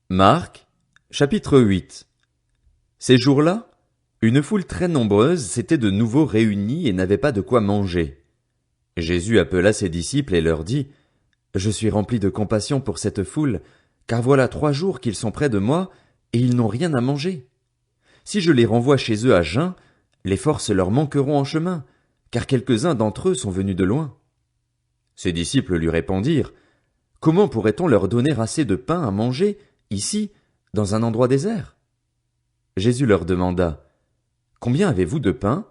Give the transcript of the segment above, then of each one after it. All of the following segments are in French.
Marc, chapitre 8. Ces jours-là, une foule très nombreuse s'était de nouveau réunie et n'avait pas de quoi manger. Jésus appela ses disciples et leur dit, « Je suis rempli de compassion pour cette foule, car voilà 3 jours qu'ils sont près de moi, et ils n'ont rien à manger. Si je les renvoie chez eux à jeun, les forces leur manqueront en chemin, car quelques-uns d'entre eux sont venus de loin. » Ses disciples lui répondirent, « Comment pourrait-on leur donner assez de pain à manger, ici, dans un endroit désert? » Jésus leur demanda, « Combien avez-vous de pain? »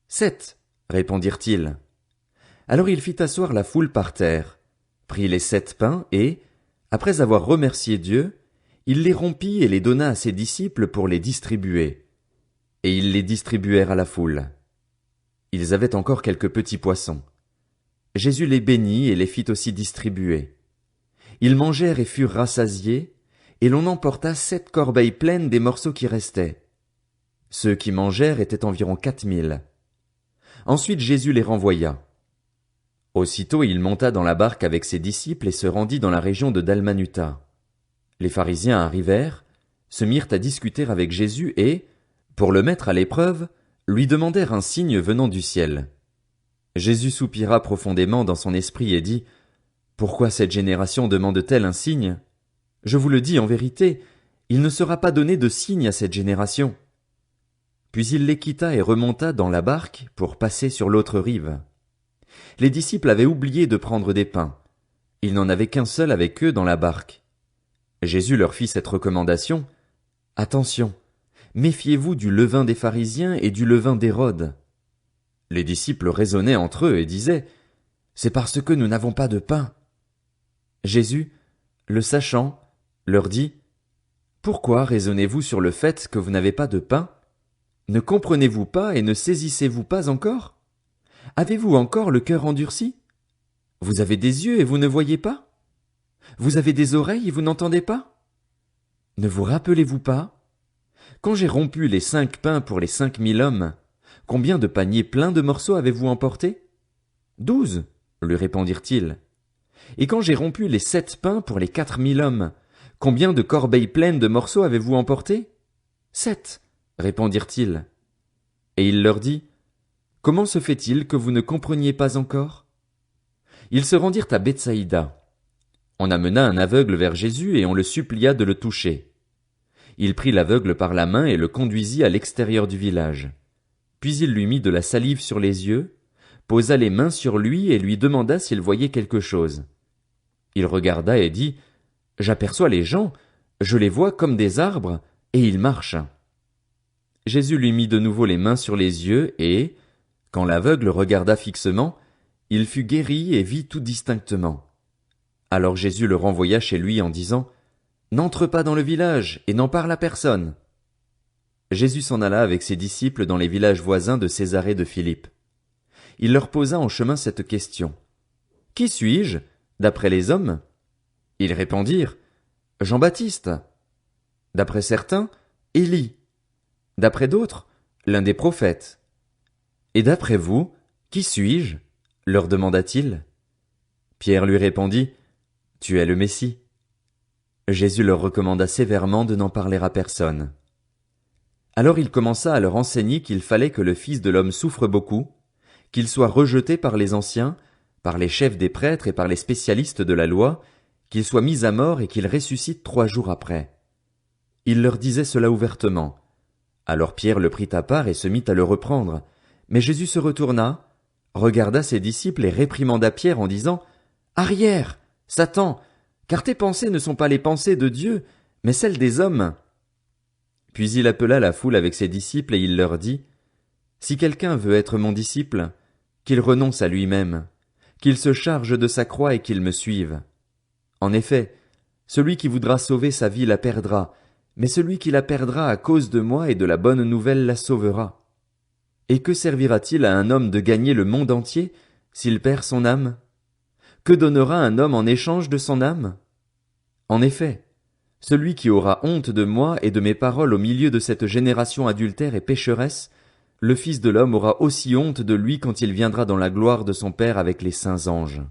7, répondirent-ils. Alors il fit asseoir la foule par terre, prit les 7 pains et, après avoir remercié Dieu, il les rompit et les donna à ses disciples pour les distribuer. Et ils les distribuèrent à la foule. Ils avaient encore quelques petits poissons. Jésus les bénit et les fit aussi distribuer. Ils mangèrent et furent rassasiés, et l'on emporta 7 corbeilles pleines des morceaux qui restaient. Ceux qui mangèrent étaient environ 4000. Ensuite Jésus les renvoya. Aussitôt il monta dans la barque avec ses disciples et se rendit dans la région de Dalmanuta. Les pharisiens arrivèrent, se mirent à discuter avec Jésus et, pour le mettre à l'épreuve, lui demandèrent un signe venant du ciel. Jésus soupira profondément dans son esprit et dit, « Pourquoi cette génération demande-t-elle un signe? Je vous le dis en vérité, il ne sera pas donné de signe à cette génération. » Puis il les quitta et remonta dans la barque pour passer sur l'autre rive. Les disciples avaient oublié de prendre des pains. Il n'en avait qu'un seul avec eux dans la barque. Jésus leur fit cette recommandation. « Attention, méfiez-vous du levain des pharisiens et du levain d'Hérode. » Les disciples raisonnaient entre eux et disaient, « C'est parce que nous n'avons pas de pain. » Jésus, le sachant, leur dit, « Pourquoi raisonnez-vous sur le fait que vous n'avez pas de pain? Ne comprenez-vous pas et ne saisissez-vous pas encore? Avez-vous encore le cœur endurci? Vous avez des yeux et vous ne voyez pas? Vous avez des oreilles et vous n'entendez pas? Ne vous rappelez-vous pas? Quand j'ai rompu les 5 pains pour les 5000 hommes, combien de paniers pleins de morceaux avez-vous emporté? 12, lui répondirent-ils. Et quand j'ai rompu les 7 pains pour les 4000 hommes, combien de corbeilles pleines de morceaux avez-vous emporté? 7, répondirent-ils. Et il leur dit, comment se fait-il que vous ne compreniez pas encore? Ils se rendirent à Bethsaïda. On amena un aveugle vers Jésus et on le supplia de le toucher. Il prit l'aveugle par la main et le conduisit à l'extérieur du village. Puis il lui mit de la salive sur les yeux, posa les mains sur lui et lui demanda s'il voyait quelque chose. Il regarda et dit, « J'aperçois les gens, je les vois comme des arbres, et ils marchent. » Jésus lui mit de nouveau les mains sur les yeux et, quand l'aveugle regarda fixement, il fut guéri et vit tout distinctement. Alors Jésus le renvoya chez lui en disant, « N'entre pas dans le village et n'en parle à personne. » Jésus s'en alla avec ses disciples dans les villages voisins de Césarée de Philippe. Il leur posa en chemin cette question. « Qui suis-je, d'après les hommes? » Ils répondirent, « Jean-Baptiste. » D'après certains, Élie. D'après d'autres, l'un des prophètes. « Et d'après vous, qui suis-je? » leur demanda-t-il. Pierre lui répondit, « Tu es le Messie. » Jésus leur recommanda sévèrement de n'en parler à personne. Alors il commença à leur enseigner qu'il fallait que le Fils de l'homme souffre beaucoup, qu'il soit rejeté par les anciens, par les chefs des prêtres et par les spécialistes de la loi, qu'il soit mis à mort et qu'il ressuscite 3 jours après. Il leur disait cela ouvertement. Alors Pierre le prit à part et se mit à le reprendre. Mais Jésus se retourna, regarda ses disciples et réprimanda Pierre en disant, « Arrière, Satan, car tes pensées ne sont pas les pensées de Dieu, mais celles des hommes. » Puis il appela la foule avec ses disciples et il leur dit, « Si quelqu'un veut être mon disciple, qu'il renonce à lui-même, qu'il se charge de sa croix et qu'il me suive. En effet, celui qui voudra sauver sa vie la perdra, mais celui qui la perdra à cause de moi et de la bonne nouvelle la sauvera. Et que servira-t-il à un homme de gagner le monde entier s'il perd son âme? Que donnera un homme en échange de son âme? En effet, celui qui aura honte de moi et de mes paroles au milieu de cette génération adultère et pécheresse, le Fils de l'homme aura aussi honte de lui quand il viendra dans la gloire de son Père avec les saints anges.